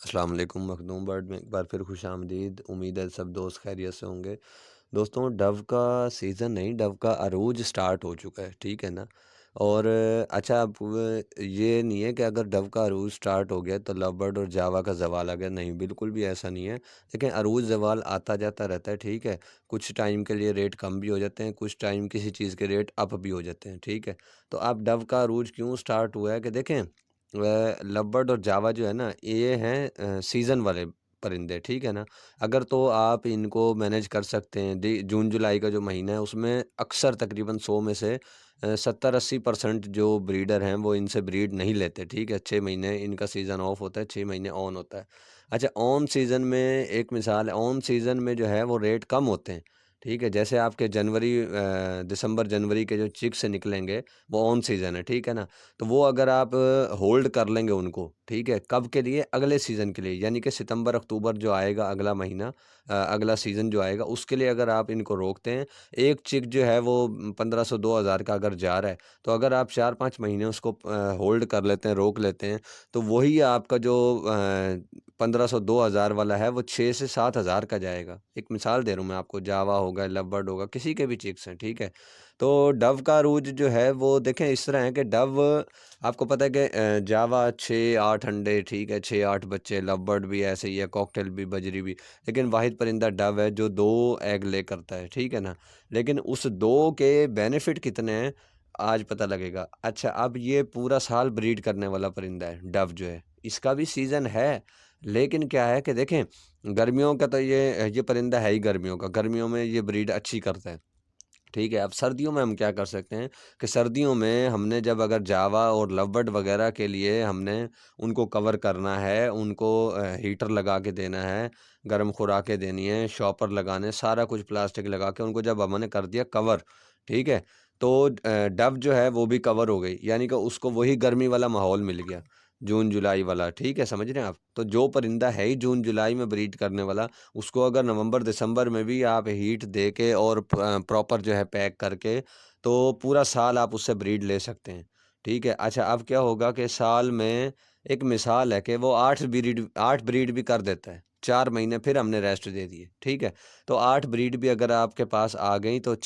अस्सलाम वालेकुम मखदूम बर्ड में एक बार फिर खुशामदीद। उम्मीद है सब दोस्त खैरियत से होंगे। दोस्तों डव का सीज़न नहीं, डव का अरूज स्टार्ट हो चुका है, ठीक है ना। और अच्छा अब ये नहीं है कि अगर डव का अरूज स्टार्ट हो गया तो लव बर्ड और जावा का ज़वाल आ गया, नहीं बिल्कुल भी ऐसा नहीं है। लेकिन अरूज ज़वाल आता जाता रहता है, ठीक है। कुछ टाइम के लिए रेट कम भी हो जाते हैं, कुछ टाइम किसी चीज़ के रेट अप भी हो जाते हैं, ठीक है। तो अब डव का अरूज क्यों स्टार्ट हुआ है कि देखें, लव और जावा जो है ना, ये हैं सीज़न वाले परिंदे, ठीक है ना। अगर तो आप इनको मैनेज कर सकते हैं, जून जुलाई का जो महीना है उसमें अक्सर तकरीबन 100 में से 70-80% जो ब्रीडर हैं वो इनसे ब्रीड नहीं लेते, ठीक है। 6 महीने इनका सीज़न ऑफ होता है, 6 महीने ऑन होता है। अच्छा, ऑन सीज़न में एक मिसाल है, ऑन सीज़न में जो है वो रेट कम होते हैं, ठीक है। जैसे आपके दिसंबर जनवरी के जो चिक्स निकलेंगे वो ऑन सीज़न है, ठीक है ना। तो वो अगर आप होल्ड कर लेंगे उनको, ठीक है, कब के लिए? अगले सीज़न के लिए, यानी कि सितंबर अक्टूबर जो आएगा अगला महीना, अगला सीज़न जो आएगा उसके लिए अगर आप इनको रोकते हैं, एक चिक जो है वो 1500-2000 का अगर जा रहा है, तो अगर आप 4-5 महीने उसको होल्ड कर लेते हैं, रोक लेते हैं, तो वही आपका जो 1500-2000 वाला है वो 6 से 7000 का जाएगा। एक मिसाल दे रहा हूँ मैं आपको, जावा होगा, लव होगा, किसी के भी चिक्स हैं, ठीक है। तो डव का अरूज जो है वो देखें इस तरह है कि डव, आपको पता है कि जावा 6-8 अंडे, ठीक है, 6-8 बच्चे, लव भी ऐसे ही है, कॉकटेल भी, बजरी भी। लेकिन वाहिद परिंदा डव है जो 2 एग ले करता है, ठीक है ना। लेकिन उस 2 के बेनिफिट कितने हैं, आज पता लगेगा। अच्छा, अब ये पूरा साल ब्रीड करने वाला परिंदा है डव जो है, इसका भी सीज़न है। लेकिन क्या है कि देखें, गर्मियों का तो ये परिंदा है ही गर्मियों का, गर्मियों में ये ब्रीड अच्छी करता है। ठीक है, अब सर्दियों में हम क्या कर सकते हैं कि सर्दियों में हमने जब अगर जावा और लव वगैरह के लिए हमने उनको कवर करना है, उनको हीटर लगा के देना है, गर्म खुराकें देनी है, शॉपर लगाने, सारा कुछ प्लास्टिक लगा के उनको जब हमने कर दिया कवर, ठीक है? तो डव जो है वो भी कवर हो गई, यानी कि उसको वही गर्मी वाला माहौल मिल गया, जून जुलाई वाला, ठीक है, समझ रहे हैं आप? तो जो परिंदा है ही जून जुलाई में ब्रीड करने वाला, उसको अगर नवंबर दिसंबर में भी आप हीट दे के और प्रॉपर जो है पैक करके, तो पूरा साल आप उससे ब्रीड ले सकते हैं, ठीक है। अच्छा, अब क्या होगा कि साल में एक मिसाल है कि वो 8 ब्रीड भी कर देता है, 4 महीने फिर हमने रेस्ट दे दिए, ठीक है। तो 8 ब्रीड भी अगर आपके पास आ गई तो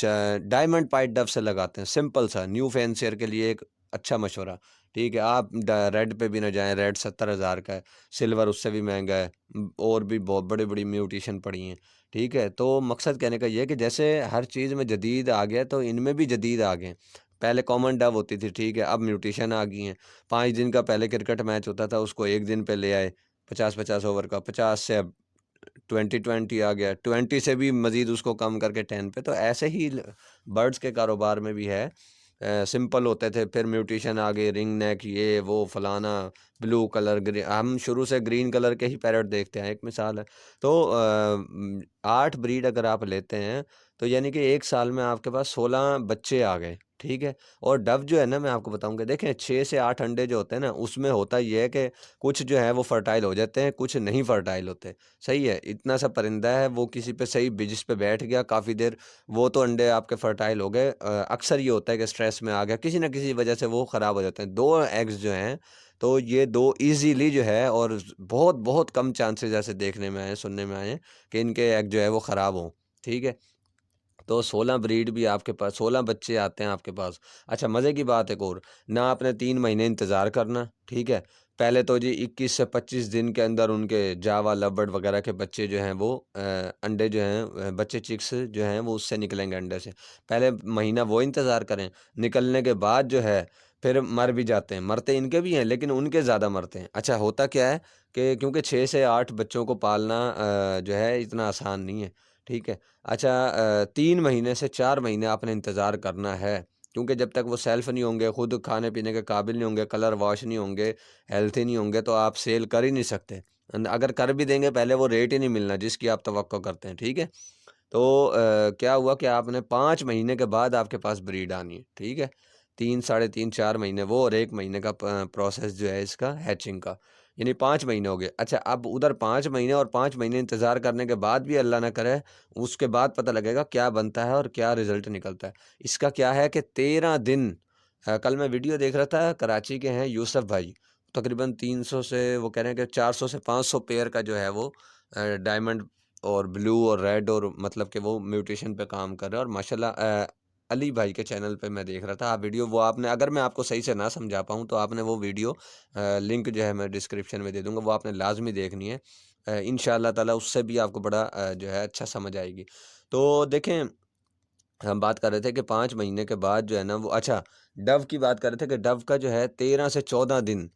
डायमंड पाइट डव से लगाते हैं, सिंपल सा न्यू फैंसियर के लिए एक अच्छा मशवरा, ठीक है। आप रेड पे भी ना जाएं, रेड 70,000 का है, सिल्वर उससे भी महंगा है, और भी बहुत बड़ी बड़ी म्यूटेशन पड़ी हैं, ठीक है। तो मकसद कहने का ये है कि जैसे हर चीज़ में जदीद आ गया तो इनमें भी जदीद आ गए। पहले कॉमन डव होती थी, ठीक है, अब म्यूटेशन आ गई हैं। 5 दिन का पहले क्रिकेट मैच होता था, उसको 1 दिन पे ले आए, 50-50 ओवर का, 50 से अब 20-20 आ गया, 20 से भी मज़ीद उसको कम करके 10 पे। तो ऐसे ही बर्ड्स के कारोबार में भी है। सिंपल होते थे, फिर म्यूटेशन आ गई, रिंग नेक, ये वो फलाना, ब्लू कलर, हम शुरू से ग्रीन कलर के ही पैरट देखते हैं, एक मिसाल है। तो 8 ब्रीड अगर आप लेते हैं तो यानी कि एक साल में आपके पास 16 बच्चे आ गए, ठीक है। और डव जो है ना, मैं आपको बताऊंगा, देखें 6 से 8 अंडे जो होते हैं ना, उसमें होता ये है कि कुछ जो है वो फर्टाइल हो जाते हैं, कुछ नहीं फर्टाइल होते। सही है, इतना सा परिंदा है, वो किसी पे सही बिजिस पे बैठ गया काफ़ी देर, वो तो अंडे आपके फर्टाइल हो गए। अक्सर ये होता है कि स्ट्रेस में आ गया, किसी ना किसी वजह से वो ख़राब हो जाते हैं। 2 एग्स जो हैं, तो ये 2 ईज़िली जो है, और बहुत बहुत कम चांसेस ऐसे देखने में आए हैं, सुनने में आए हैं कि इनके एग जो है वो ख़राब हों, ठीक है। तो 16 ब्रीड भी आपके पास, 16 बच्चे आते हैं आपके पास। अच्छा, मज़े की बात एक और, ना आपने 3 महीने इंतज़ार करना, ठीक है। पहले तो जी 21 से 25 दिन के अंदर उनके जावा, लव वगैरह के बच्चे जो हैं वो अंडे जो हैं, बच्चे चिक्स जो हैं वो उससे निकलेंगे अंडे से। पहले महीना वो इंतज़ार करें, निकलने के बाद जो है फिर मर भी जाते हैं, मरते इनके भी हैं लेकिन उनके ज़्यादा मरते हैं। अच्छा, होता क्या है कि क्योंकि 6 से 8 बच्चों को पालना जो है इतना आसान नहीं है, ठीक है। अच्छा, 3 महीने से 4 महीने आपने इंतज़ार करना है, क्योंकि जब तक वो सेल्फ़ नहीं होंगे, खुद खाने-पीने के काबिल नहीं होंगे, कलर वॉश नहीं होंगे, हेल्थी नहीं होंगे, तो आप सेल कर ही नहीं सकते। अगर कर भी देंगे पहले वो रेट ही नहीं मिलना जिसकी आप तवक्को करते हैं, ठीक है? तो क्या हुआ कि आपने 5 महीने के बाद आपके पास ब्रीड आनी है, ठीक है? 3 साढ़े 3 4 महीने वो, और 1 महीने का प्रोसेस जो है इसका हैचिंग का, यानी 5 महीने हो गए। अच्छा, अब उधर 5 महीने और 5 महीने इंतज़ार करने के बाद भी अल्लाह ना करे, उसके बाद पता लगेगा क्या बनता है और क्या रिज़ल्ट निकलता है। इसका क्या है कि 13 दिन, कल मैं वीडियो देख रहा था, कराची के हैं यूसुफ भाई, तकरीबन 300 से वो कह रहे हैं कि 400 से 500 पेयर का जो है वो डायमंड और ब्लू और रेड और मतलब कि वो म्यूटेशन पे काम कर रहा है। और माशाल्लाह अली भाई के चैनल पे मैं देख रहा था आप वीडियो, वो आपने, अगर मैं आपको सही से ना समझा पाऊँ तो आपने वो वीडियो लिंक जो है मैं डिस्क्रिप्शन में दे दूँगा, वो आपने लाज़मी देखनी है। इंशाअल्लाह ताला उससे भी आपको बड़ा जो है अच्छा समझ आएगी। तो देखें, हम बात कर रहे थे कि 5 महीने के बाद जो है ना वो, अच्छा, डव की बात कर रहे थे कि डव का जो है 13 से 14 दिन,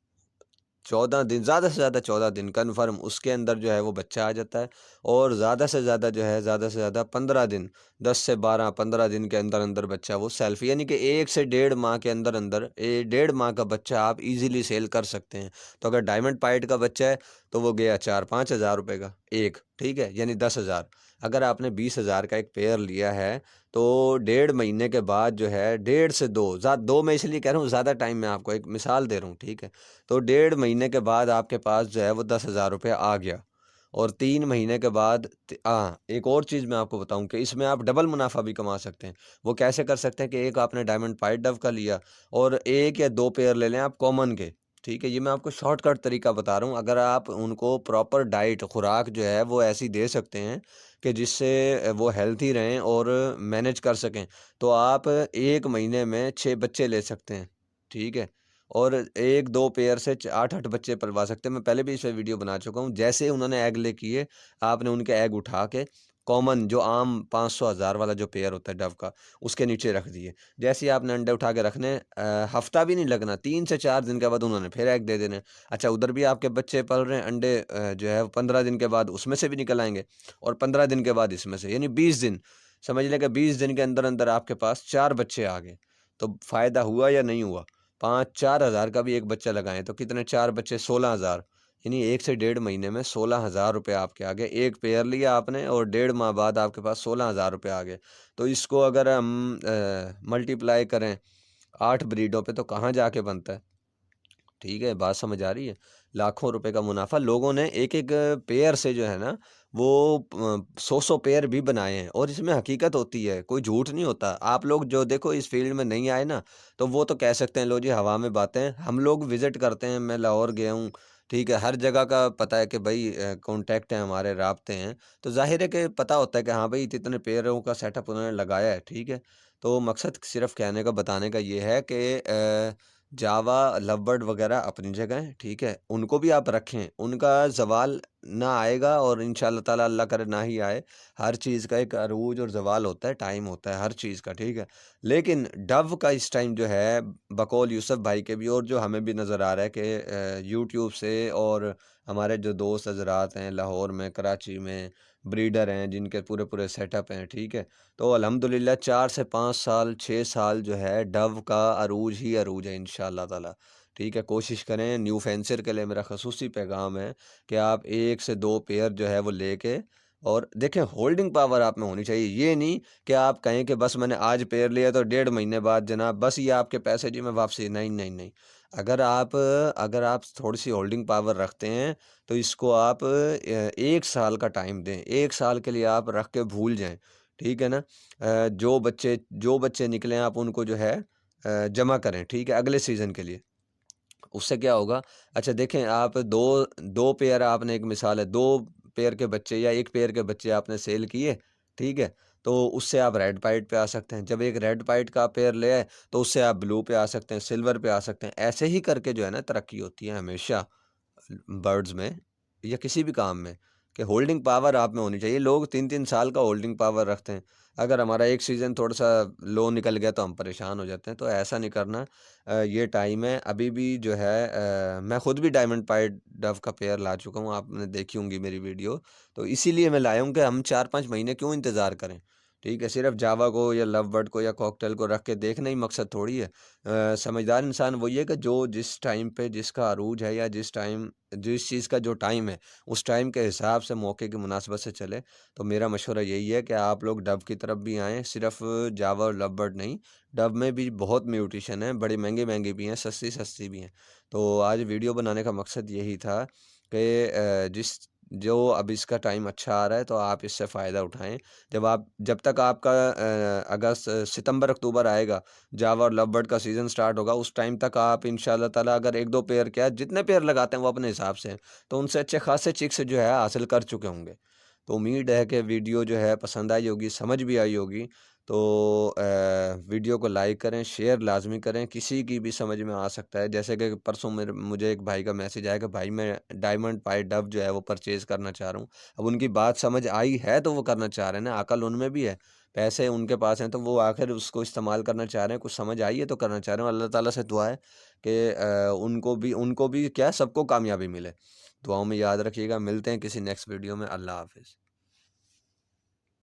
14 दिन, ज़्यादा से ज़्यादा 14 दिन कन्फर्म उसके अंदर जो है वो बच्चा आ जाता है। और ज़्यादा से ज़्यादा जो है, ज़्यादा से ज़्यादा 15 दिन, 10 से 12 15 दिन के अंदर अंदर बच्चा वो सेल्फ, यानी कि 1 से डेढ़ माह के अंदर अंदर, डेढ़ माह का बच्चा आप इजीली सेल कर सकते हैं। तो अगर डायमंड पाइट का बच्चा है तो वो गया 4-5 हज़ार रुपये का एक, ठीक है, यानी 10,000। अगर आपने 20,000 का एक पेयर लिया है तो डेढ़ महीने के बाद जो है, डेढ़ से दो, दो मैं इसलिए कह रहा हूँ, ज़्यादा टाइम मैं आपको एक मिसाल दे रहा हूँ, ठीक है। तो डेढ़ महीने के बाद आपके पास जो है वो 10,000 रुपये आ गया। और 3 महीने के बाद हाँ, एक और चीज़ मैं आपको बताऊँ कि इसमें आप डबल मुनाफा भी कमा सकते हैं। वो कैसे कर सकते हैं कि एक आपने डायमंड पाइट डव का लिया और 1 या 2 पेयर ले लें आप कॉमन के, ठीक है। ये मैं आपको शॉर्टकट तरीका बता रहा हूँ। अगर आप उनको प्रॉपर डाइट, खुराक जो है वो ऐसी दे सकते हैं कि जिससे वो हेल्थी रहें और मैनेज कर सकें, तो आप 1 महीने में 6 बच्चे ले सकते हैं, ठीक है। और 1-2 पेयर से 8-8 बच्चे पलवा सकते हैं। मैं पहले भी इस पे वीडियो बना चुका हूँ। जैसे ही उन्होंने एग ले किए, आपने उनके एग उठा के कॉमन जो आम 500 हज़ार वाला जो पेयर होता है डव का, उसके नीचे रख दिए। जैसे ही आपने अंडे उठा के रखने, हफ्ता भी नहीं लगना, 3 से 4 दिन के बाद उन्होंने फिर एग दे देने। अच्छा, उधर भी आपके बच्चे पल रहे हैं, अंडे जो है 15 दिन के बाद उसमें से भी निकल आएँगे और 15 दिन के बाद इसमें से, यानी 20 दिन। समझ लें कि 20 दिन के अंदर-अंदर आपके पास 4 बच्चे आ गए। तो फ़ायदा हुआ या नहीं हुआ? 5-4 हज़ार का भी एक बच्चा लगाएँ तो कितने, 4 बच्चे 16,000, यानी 1 से डेढ़ महीने में 16,000 रुपए आपके आ गए। एक पेयर लिया आपने और डेढ़ माह बाद आपके पास 16,000 रुपए आ गए। तो इसको अगर हम मल्टीप्लाई करें 8 ब्रीडों पे तो कहाँ जाके बनता है? ठीक है, बात समझ आ रही है? लाखों रुपए का मुनाफ़ा लोगों ने एक-एक पेयर से जो है ना, वो 100-100 पेयर भी बनाए हैं और इसमें हकीकत होती है, कोई झूठ नहीं होता। आप लोग जो देखो इस फ़ील्ड में नहीं आए ना, तो वो तो कह सकते हैं लो जी हवा में बातें। हम लोग विज़िट करते हैं, मैं लाहौर गया हूँ, ठीक है, हर जगह का पता है कि भई कॉन्टैक्ट है हमारे, राब्ते हैं, तो ज़ाहिर है कि पता होता है कि हाँ भई इतने पेयरों का सेटअप उन्होंने लगाया है, ठीक है। तो मकसद सिर्फ़ कहने का, बताने का ये है कि जावा, लवबर्ड वगैरह अपनी जगह हैं, ठीक है? उनको भी आप रखें, उनका ज़वाल ना आएगा और इंशाअल्लाह ताला अल्लाह करे ना ही आए। हर चीज़ का एक अरूज और ज़वाल होता है, टाइम होता है हर चीज़ का, ठीक है? लेकिन डव का इस टाइम जो है, बकौल यूसुफ भाई के भी और जो हमें भी नज़र आ रहा है कि यूट्यूब से और हमारे जो दोस्त हज़रात हैं लाहौर में, कराची में, ब्रीडर हैं जिनके पूरे-पूरे सेटअप हैं, ठीक है? तो अल्हम्दुलिल्लाह 4 से 5 साल, 6 साल जो है डव का अरूज ही अरूज है इंशाअल्लाह ताला। ठीक है, कोशिश करें। न्यू फैंसर के लिए मेरा ख़ुसूसी पैगाम है कि आप 1 से 2 पेयर जो है वो लेके, और देखें होल्डिंग पावर आप में होनी चाहिए। ये नहीं कि आप कहें कि बस मैंने आज पेयर लिया तो डेढ़ महीने बाद जनाब बस ये आपके पैसे जी मैं वापसी, नहीं, नहीं, नहीं। अगर आप थोड़ी-सी होल्डिंग पावर रखते हैं तो इसको आप 1 साल का टाइम दें। 1 साल के लिए आप रख के भूल जाएँ, ठीक है ना? जो बच्चे निकले आप उनको जो है जमा करें, ठीक है? अगले सीज़न के लिए। उससे क्या होगा? अच्छा देखें, आप 2 पेयर, आपने एक मिसाल है 2 पेयर के बच्चे या 1 पेयर के बच्चे आपने सेल किए, ठीक है? तो उससे आप रेड पाइट पे आ सकते हैं। जब एक रेड पाइट का पेयर ले आए तो उससे आप ब्लू पे आ सकते हैं, सिल्वर पे आ सकते हैं। ऐसे ही करके जो है ना तरक्की होती है हमेशा। बर्ड्स में या किसी भी काम में, कि होल्डिंग पावर आप में होनी चाहिए। लोग 3-3 साल का होल्डिंग पावर रखते हैं। अगर हमारा एक सीज़न थोड़ा-सा लो निकल गया तो हम परेशान हो जाते हैं, तो ऐसा नहीं करना। ये टाइम है अभी भी जो है। मैं खुद भी डायमंड पाइड डव का पेयर ला चुका हूँ, आपने देखी होंगी मेरी वीडियो। तो इसीलिए मैं लाया हूँ कि हम 4-5 महीने क्यों इंतज़ार करें, ठीक है? सिर्फ़ जावा को या लव बर्ड को या कॉकटेल को रख के देखना ही मकसद थोड़ी है। समझदार इंसान वही है कि जो जिस टाइम पे जिसका अरूज है या जिस चीज़ का जो टाइम है, उस टाइम के हिसाब से मौके की मुनासिबत से चले। तो मेरा मशवरा यही है कि आप लोग डव की तरफ भी आएँ, सिर्फ़ जावा और लव बर्ड नहीं, डव में भी बहुत म्यूटेशन है, बड़ी महँगी-महँगी भी हैं, सस्ती-सस्ती भी हैं। तो आज वीडियो बनाने का मकसद यही था कि जो अब इसका टाइम अच्छा आ रहा है तो आप इससे फ़ायदा उठाएँ। जब तक आपका अगस्त, सितंबर, अक्टूबर आएगा, जावा और लव बर्ड का सीज़न स्टार्ट होगा, उस टाइम तक आप इंशाअल्लाह ताला अगर 1-2 पेयर क्या जितने पेयर लगाते हैं वो अपने हिसाब से हैं, तो उनसे अच्छे खासे चिक्स जो है हासिल कर चुके होंगे। तो उम्मीद है कि वीडियो जो है पसंद आई होगी, समझ भी आई होगी। तो वीडियो को लाइक करें, शेयर लाज़मी करें, किसी की भी समझ में आ सकता है। जैसे कि परसों मुझे एक भाई का मैसेज आया कि भाई मैं डायमंड पाई डव जो है वो परचेज़ करना चाह रहा हूँ। अब उनकी बात समझ आई है तो वो करना चाह रहे हैं ना, अकल उनमें भी है, पैसे उनके पास हैं तो वो आखिर उसको इस्तेमाल करना चाह रहे हैं, कुछ समझ आई है तो करना चाह रहे हैं। अल्लाह ताला से दुआ है कि उनको भी क्या सबको कामयाबी मिले। दुआओं में याद रखिएगा, मिलते हैं किसी नेक्स्ट वीडियो में। अल्लाह हाफ़िज़।